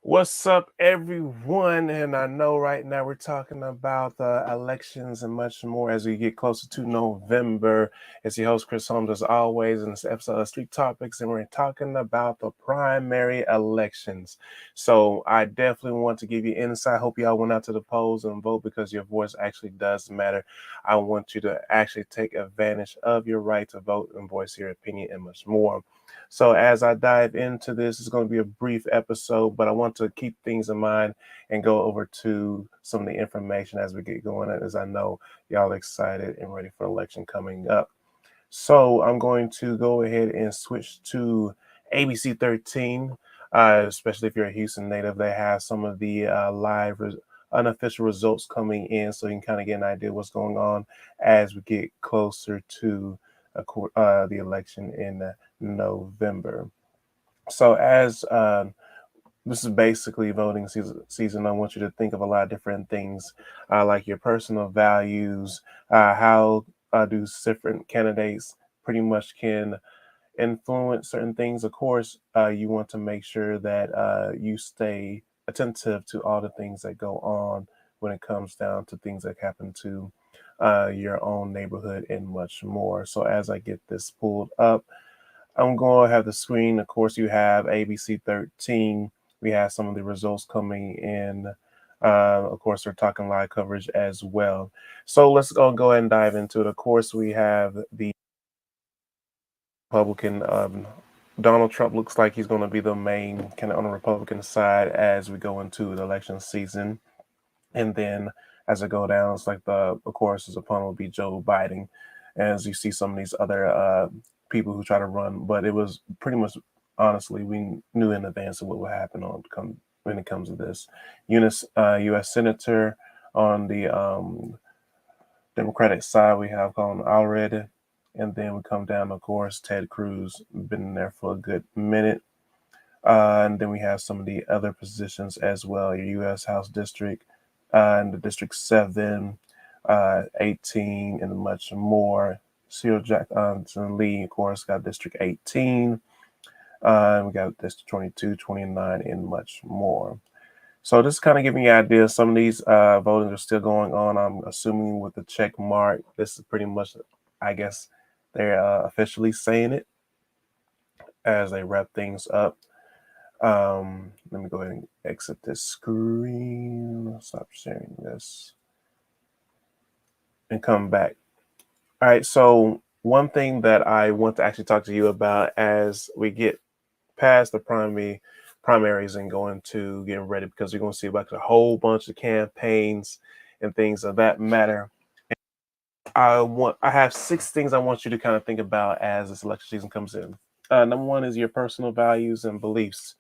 What's up, everyone? And I know right now we're talking about the elections and much more as we get closer to November. It's your host, Chris Holmes, as always, in this episode of Street Topics, and we're talking about the primary elections. So I definitely want to give you insight. I hope y'all went out to the polls and vote because your voice actually does matter. I want you to actually take advantage of your right to vote and voice your opinion and much more. So as I dive into this, it's going to be a brief episode, but I want to keep things in mind and go over to some of the information as we get going, as I know y'all are excited and ready for election coming up. So I'm going to go ahead and switch to ABC 13, especially if you're a Houston native. They have some of the unofficial results coming in, so you can kind of get an idea what's going on as we get closer to the election in November. So as this is basically voting season, I want you to think of a lot of different things, like your personal values, how do different candidates pretty much can influence certain things. Of course, you want to make sure that you stay attentive to all the things that go on when it comes down to things that happen to your own neighborhood and much more. So as I get this pulled up, I'm going to have the screen. Of course, you have ABC 13. We have some of the results coming in. Of course, they're talking live coverage as well. So let's go ahead and dive into it. Of course, we have the Republican. Donald Trump looks like he's going to be the main kind of on the Republican side as we go into the election season. And then as I go down, it's like of course, his opponent will be Joe Biden. As you see some of these other people who try to run, but it was pretty much, honestly, we knew in advance of what would happen when it comes to this. U.S. Senator on the Democratic side, we have Colin Allred. And then we come down, of course, Ted Cruz, been there for a good minute. And then we have some of the other positions as well, your U.S. House District, and the District 7, 18, and much more. Cyril Jackson Lee, of course, got District 18. We got District 22, 29, and much more. So just kind of giving you an idea. Some of these votings are still going on. I'm assuming with the check mark. This is pretty much, I guess, they're officially saying it as they wrap things up. Let me go ahead and exit this screen. Stop sharing this and come back. All right. So one thing that I want to actually talk to you about as we get past the primaries and going to getting ready, because we're going to see about a whole bunch of campaigns and things of that matter. I have 6 things I want you to kind of think about as this election season comes in. Number one is your personal values and beliefs.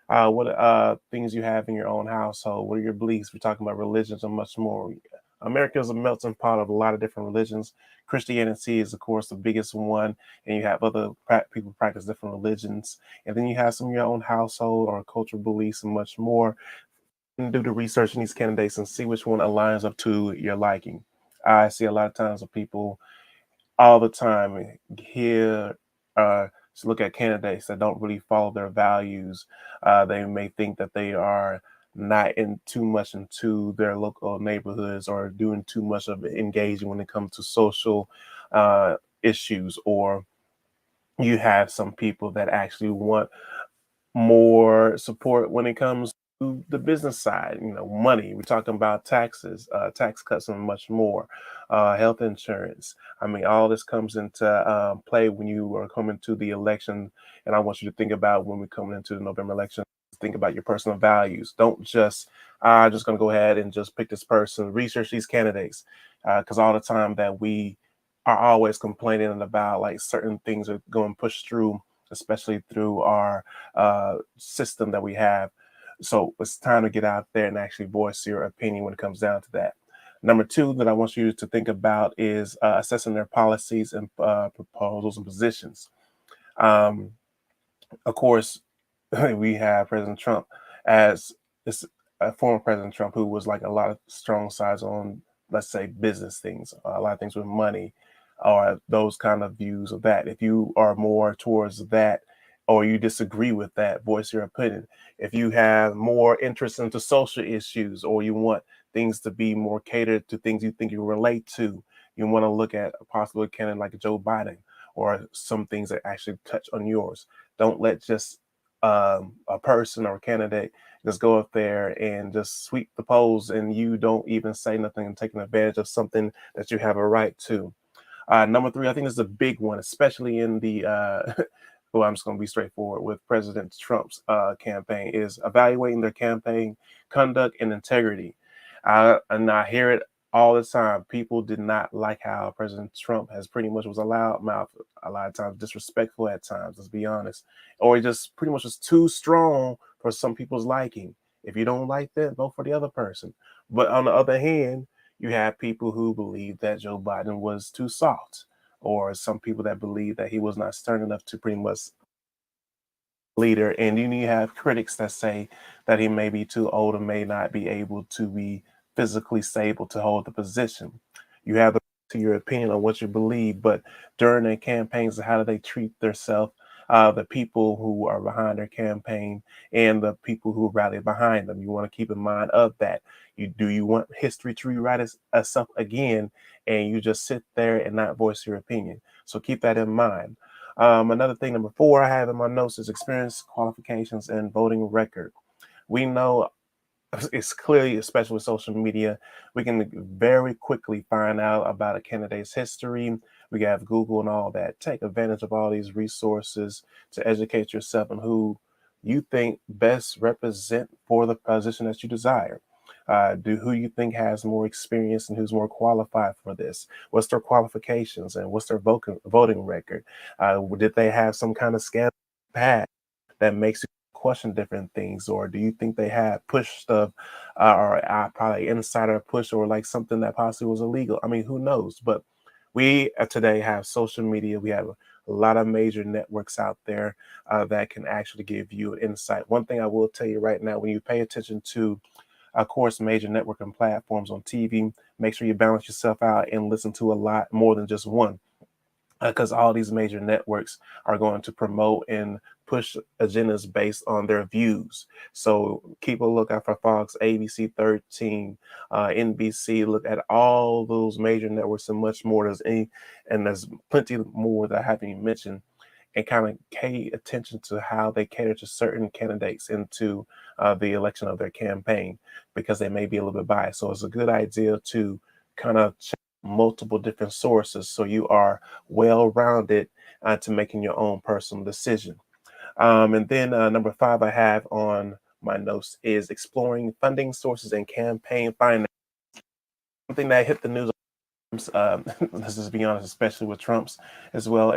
What things you have in your own household? What are your beliefs? We're talking about religions and much more. America is a melting pot of a lot of different religions. Christianity is, of course, the biggest one, and you have other people practice different religions, and then you have some of your own household or cultural beliefs and much more. And do the research in these candidates and see which one aligns up to your liking. I see a lot of times of people all the time here look at candidates that don't really follow their values. They may think that they are not in too much into their local neighborhoods or doing too much of engaging when it comes to social issues, or you have some people that actually want more support when it comes to the business side, money. We're talking about taxes, tax cuts, and much more, health insurance. I mean, all this comes into play when you are coming to the election. And I want you to think about when we're coming into the November election, think about your personal values. Don't just, just going to go ahead and just pick this person. Research these candidates, because all the time that we are always complaining about like certain things are going pushed through, especially through our system that we have. So it's time to get out there and actually voice your opinion when it comes down to that. Number 2 that I want you to think about is assessing their policies and proposals and positions. Of course, we have President Trump as this former President Trump, who was like a lot of strong sides on, let's say, business things, a lot of things with money, or those kind of views of that. If you are more towards that, or you disagree with that, voice your opinion. If you have more interest into social issues, or you want things to be more catered to things you think you relate to, you want to look at a possible candidate like Joe Biden, or some things that actually touch on yours. Don't let just a person or candidate just go up there and just sweep the polls, and you don't even say nothing and taking advantage of something that you have a right to. Number three, I think this is a big one, especially in the well, I'm just going to be straightforward with President Trump's campaign, is evaluating their campaign conduct and integrity. And I hear it all the time. People did not like how President Trump has pretty much was a loudmouth, a lot of times disrespectful at times, let's be honest, or he just pretty much was too strong for some people's liking. If you don't like that, vote for the other person. But on the other hand, you have people who believe that Joe Biden was too soft, or some people that believe that he was not stern enough to pretty much leader. And then you have critics that say that he may be too old and may not be able to be physically stable to hold the position. You have the to your opinion on what you believe, but during their campaigns, how do they treat themselves? The people who are behind their campaign and the people who rally behind them. You want to keep in mind of that. You want history to rewrite itself again, and you just sit there and not voice your opinion. So keep that in mind. Another thing, number four, I have in my notes is experience, qualifications, and voting record. We know it's clearly, especially with social media, we can very quickly find out about a candidate's history. We have Google and all that. Take advantage of all these resources to educate yourself on who you think best represent for the position that you desire. Do who you think has more experience and who's more qualified for this? What's their qualifications and what's their voting record? Did they have some kind of scandal past that makes you question different things, or do you think they had push stuff, or probably insider push, or like something that possibly was illegal? I mean, who knows? But we today have social media. We have a lot of major networks out there that can actually give you an insight. One thing I will tell you right now, when you pay attention to, of course, major networking platforms on TV, make sure you balance yourself out and listen to a lot more than just one, because all these major networks are going to promote and push agendas based on their views. So keep a lookout for Fox, ABC 13, NBC. Look at all those major networks and much more. And there's plenty more that I haven't even mentioned. And kind of pay attention to how they cater to certain candidates into the election of their campaign, because they may be a little bit biased. So it's a good idea to kind of check multiple different sources so you are well rounded to making your own personal decision. And then number five, I have on my notes is exploring funding sources and campaign finance. Something that hit the news, let's just be honest, especially with Trump's as well.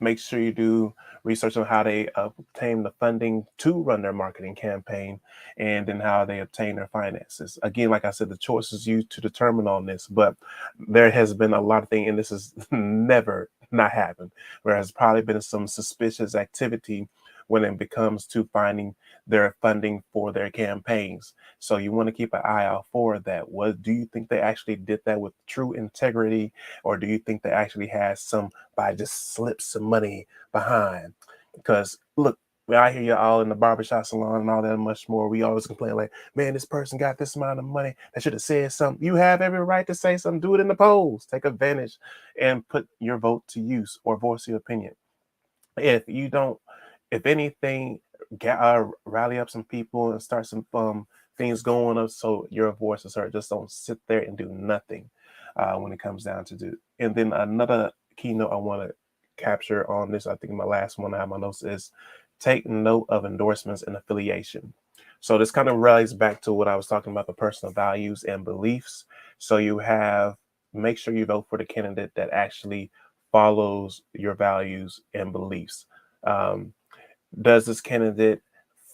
Make sure you do research on how they obtain the funding to run their marketing campaign, and then how they obtain their finances. Again, like I said, the choice is you to determine on this, but there has been a lot of things, and this has never not happened, where has probably been some suspicious activity when it becomes to finding their funding for their campaigns. So you want to keep an eye out for that. What do you think they actually did that with true integrity, or do you think they actually had somebody just slip some money behind? Because look, I hear you all in the barbershop salon and all that and much more. We always complain like, man, this person got this amount of money. They should have said something. You have every right to say something. Do it in the polls. Take advantage and put your vote to use, or voice your opinion. If you don't, if anything, rally up some people and start some things going up so your voice is heard. Just don't sit there and do nothing when it comes down to do. And then another keynote I want to capture on this, I think my last one I have my notes, is take note of endorsements and affiliation. So this kind of rallies back to what I was talking about, the personal values and beliefs. So you have, make sure you vote for the candidate that actually follows your values and beliefs. Um, does this candidate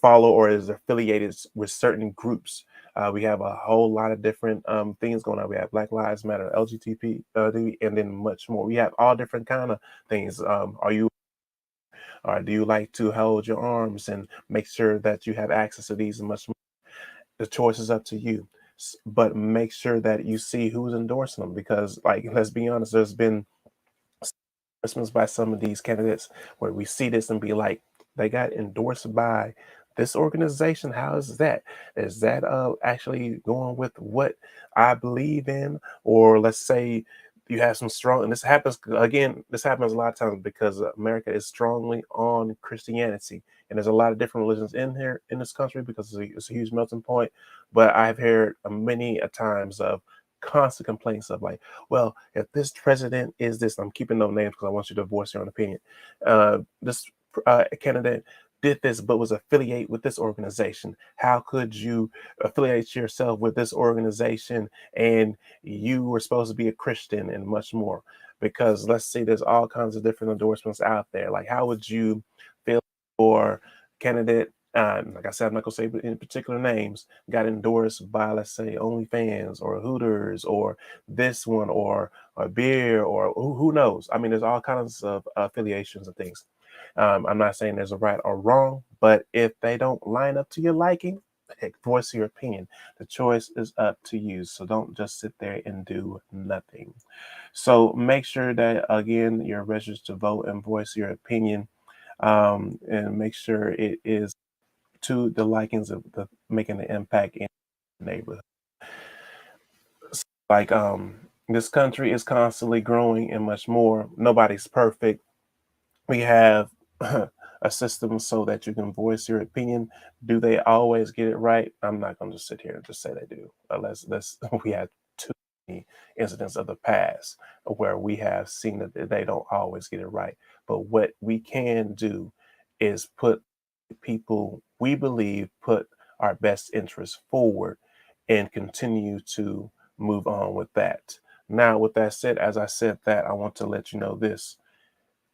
follow or is affiliated with certain groups? We have a whole lot of different things going on. We have Black Lives Matter, LGBT, and then much more. We have all different kind of things. Are you, or do you like to hold your arms and make sure that you have access to these and much more? The choice is up to you. But make sure that you see who's endorsing them, because, like, let's be honest, there's been endorsements by some of these candidates where we see this and be like, They got endorsed by this organization. How is that? Is that actually going with what I believe in? Or let's say you have some strong, and this happens again, this happens a lot of times because America is strongly on Christianity. And there's a lot of different religions in here in this country because it's a huge melting point. But I've heard many a times of constant complaints of like, well, if this president is this, I'm keeping no names because I want you to voice your own opinion. This candidate did this but was affiliated with this organization. How could you affiliate yourself with this organization and you were supposed to be a Christian and much more? Because let's say there's all kinds of different endorsements out there. Like, how would you feel for candidate? Like I said, I'm not gonna say in particular names. Got endorsed by, let's say, OnlyFans or Hooters or this one or a beer or who knows? I mean, there's all kinds of affiliations and things. I'm not saying there's a right or wrong, but if they don't line up to your liking, heck, voice your opinion. The choice is up to you. So don't just sit there and do nothing. So make sure that again you're registered to vote and voice your opinion, and make sure it is to the likings of the making an impact in the neighborhood. Like this country is constantly growing and much more. Nobody's perfect. We have a system so that you can voice your opinion. Do they always get it right? I'm not going to sit here and just say they do, unless we have too many incidents of the past where we have seen that they don't always get it right. But what we can do is put people we believe put our best interests forward and continue to move on with that. Now, with that said, as I said that, I want to let you know this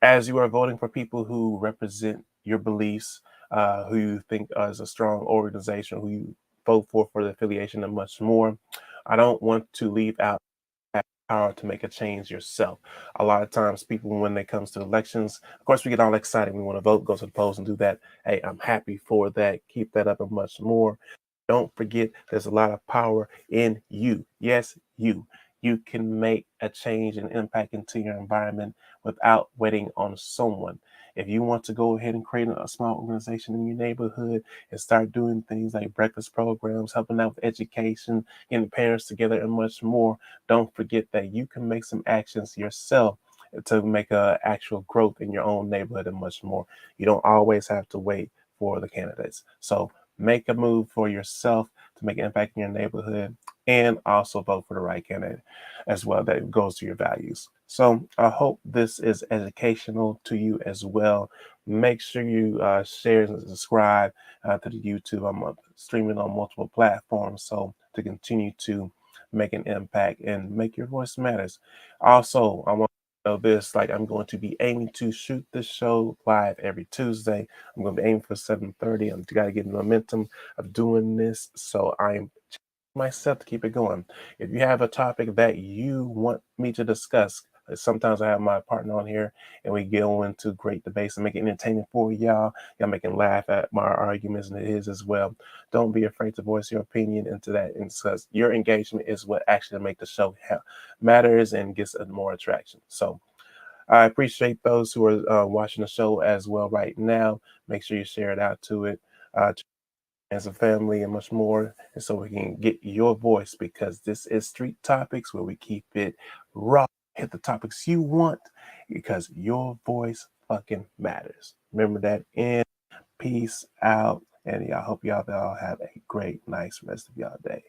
as you are voting for people who represent your beliefs, who you think is a strong organization, who you vote for the affiliation, and much more. I don't want to leave out that power to make a change yourself. A lot of times, people, when it comes to elections, of course, we get all excited. We want to vote, go to the polls, and do that. Hey, I'm happy for that. Keep that up and much more. Don't forget, there's a lot of power in you. Yes, you. You can make a change and impact into your environment without waiting on someone. If you want to go ahead and create a small organization in your neighborhood and start doing things like breakfast programs, helping out with education, getting parents together, and much more, don't forget that you can make some actions yourself to make a actual growth in your own neighborhood and much more. You don't always have to wait for the candidates. So make a move for yourself to make an impact in your neighborhood and also vote for the right candidate as well that goes to your values. So I hope this is educational to you as well. Make sure you share and subscribe to the YouTube. I'm streaming on multiple platforms, so to continue to make an impact and make your voice matters. Also, I want to know this, like I'm going to be aiming to shoot this show live every Tuesday. I'm going to be aiming for 7:30. I'm got to get momentum of doing this, so I'm myself to keep it going. If you have a topic that you want me to discuss, sometimes I have my partner on here and we go into great debates and make it entertaining for y'all. Y'all making laugh at my arguments and it is as well. Don't be afraid to voice your opinion into that, and because your engagement is what actually make the show matters and gets more attraction. So I appreciate those who are watching the show as well right now. Make sure you share it out to it. As a family and much more, and so we can get your voice because this is Street Topics where we keep it raw, hit the topics you want because your voice fucking matters. Remember that. And peace out, and y'all hope y'all all have a great, nice rest of y'all day.